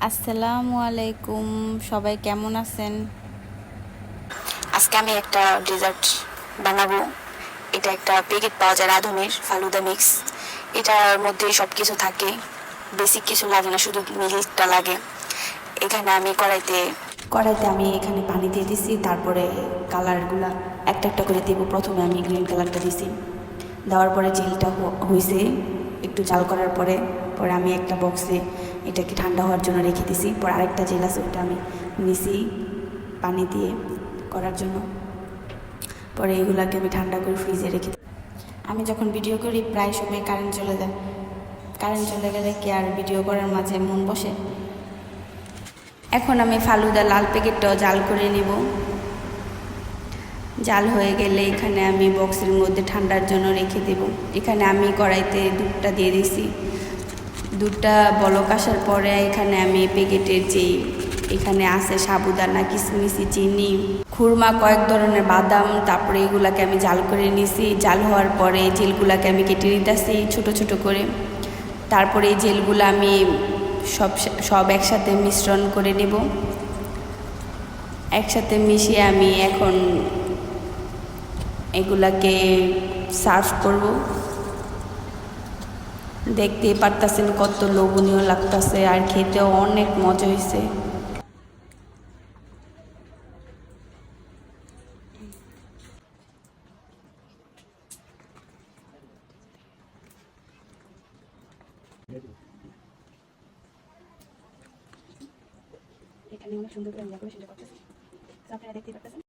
আসসালামু আলাইকুম, সবাই কেমন আছেন? আজকে আমি একটা ডেজার্ট বানাবো। এটা একটা প্যাকেট পাওয়া যায় রাঁধুনির ফালুদা মিক্স। এটার মধ্যে সব কিছু থাকে, বেসিক কিছু লাগে না, শুধু মিল্কটা লাগে। এখানে আমি কড়াইতে আমি এখানে পানি দিয়ে দিছি, তারপরে কালারগুলা একটা একটা করে দিব। প্রথমে আমি গ্রিন কালারটা দিছি, দেওয়ার পরে জিলটা হয়েছে একটু জাল করার পরে পরে আমি একটা বক্সে এটাকে ঠান্ডা হওয়ার জন্য রেখে দিছি। পরে আরেকটা জেল আছে, ওটা আমি নিছি পানি দিয়ে করার জন্য। পরে এগুলাকে আমি ঠান্ডা করে ফ্রিজে রেখে দিই। আমি যখন ভিডিও করি প্রায় সময় কারেন্ট চলে যায়। কারেন্ট চলে গেলে কি আর ভিডিও করার মাঝে মন বসে। এখন আমি ফালুদা লাল প্যাকেটটাও জাল করে নিব। জাল হয়ে গেলে এখানে আমি বক্সের মধ্যে ঠান্ডার জন্য রেখে দেব। এখানে আমি কড়াইতে দুধটা দিয়ে দিছি। দুধটা বলক আসার পরে এখানে আমি প্যাকেটের এখানে আছে সাবুদানা, কিশমিশি, চিনি, খুরমা, কয়েক ধরনের বাদাম, তারপরে এগুলাকে আমি জাল করে নিছি। জাল হওয়ার পরে জেলগুলাকে আমি কেটে নিতেছি ছোট ছোট করে। তারপরে এই জেলগুলো আমি সব একসাথে মিশ্রণ করে নেব। একসাথে মিশিয়ে আমি এখন এগুলাকে সার্ভ করব। দেখতেই পারতেছেন কত লোভনীয় লাগতেছে, আর খেতেও অনেক মজা হয়েছে। এখানে অনেক সুন্দর করে আমি ডেকোরেশনটা করতেছি, আপনারা দেখতেই পারতেছেন।